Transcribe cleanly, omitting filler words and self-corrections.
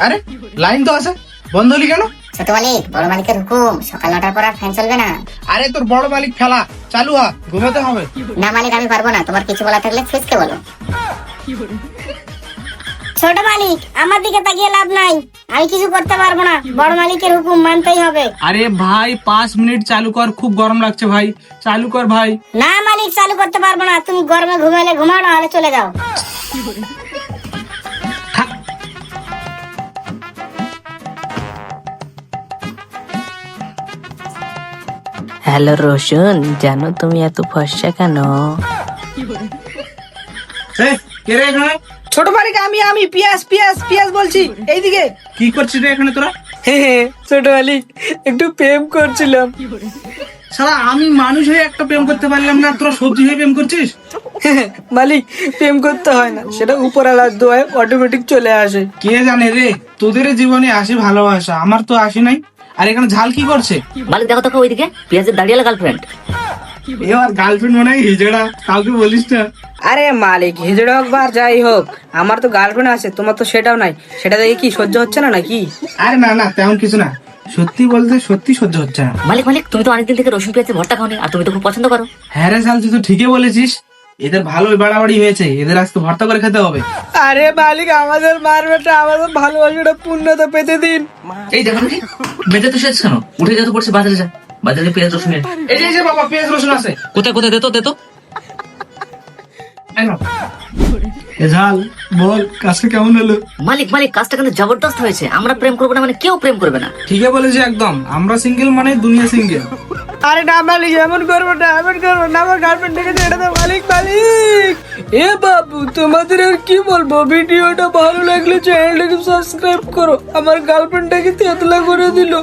আরে লাইন তো আছে, বন্ধ হলি কেন? ছোট মালিক, বড় মালিকের হুকুম, সকাল 9টার পর আর ফ্যান চলবে না। আরে তোর বড় মালিক ফেলা চালু হ, ঘুমাতে হবে। না মালিক, আমি পারবো না, তোমার কিছু বলা থাকলে ফিসকে বলো। ছোট মালিক, আমার দিকে তাকিয়ে লাভ নাই, আমি কিছু করতে পারবো না, বড় মালিকের হুকুম মানতেই হবে। আরে ভাই 5 মিনিট চালু কর, খুব গরম লাগছে ভাই, চালু কর ভাই। না মালিক, চালু করতে পারবো না, তুমি গরমে ঘুমালে ঘুমাও, না হলে চলে যাও। হ্যালো রোশন, জানো তুমি এত ফর্সা কেন? এ, কে রে এখানে? ছোট মালিক, আমি পিয়াস পিয়াস পিয়াস বলছি, এইদিকে। কি করছিস রে এখানে তোরা? ছোট মালিক, একটু প্রেম করছিলাম। শালা আমি মানুষ হয়ে একটা প্রেম করতে পারলাম না, তোরা সবজি হয়ে প্রেম করছিস? মালিক, প্রেম করতে হয় না, সেটা উপরওয়ালার দোয়ায় অটোমেটিক চলে আসে। কে জানে রে, তোদের জীবনে আসে ভালোবাসা, আমার তো আসে নাই। আর এখানে ঝাল কি করছে? মালিক দেখো তো ওইদিকে, পেঁয়াজের দাঁড়িয়ে গার্লফ্রেন্ড। এবার গার্লফ্রেন্ড মনে হয় হিজড়া, কাউকে বলিস না। আরে মালিক, হিজড়া হোক বা যাই হোক, আমার তো গার্লফ্রেন্ড আছে, তোমার তো সেটাও নাই। সেটা দেখে কি সহ্য হচ্ছে না নাকি? আরে না না, তেমন কিছু না, সত্যি বলতে সত্যি সহ্য হচ্ছে না। মালিক মালিক, তুমি তো অনেকদিন থেকে রসুন পেঁয়াজের ভর্তা খাওনি, আর তুমি তো খুব পছন্দ করো। হ্যাঁ রে শাল, তুই তো ঠিকই বলেছিস, এদের ভালোই বাড়াবাড়ি হয়েছে, এদের আজকে ভর্তা করে খেতে হবে। আরে মালিক, আমাদের মারবেটা, আমাদের ভালোবাসাটা পূর্ণতা পেতে দিন। এই দেখো দেখি, বেঁচে তো শেষ কেন? উঠে যা তো পড়ছে, বাজারে যা, বাজারে পেঁয়াজ রসুন নিয়ে। এই যে বাবা, পেঁয়াজ রসুন আছে। কোথায় কোথায় দে তো। এই নাও। এ ঝাল, বল কাজটা কেমন হলো? মালিক মালিক, কাজটা কিন্তু জবরদস্ত হয়েছে। আমরা প্রেম করবো না মানে কেউ প্রেম করবে না। ঠিকই বলেছি একদম, আমরা সিঙ্গেল মানে দুনিয়া সিঙ্গেল। আরে না মালিক, এমন করবো না, আমার গার্লফ্রেন্ড থেকে ছেড়ে দাও মালিক। মালিক এ বাবু, তোমাদের আর কি বলবো, ভিডিওটা ভালো লাগলে চ্যানেলটাকে সাবস্ক্রাইব করো। আমার গার্লফ্রেন্ডটাকে তেতলা করে দিল।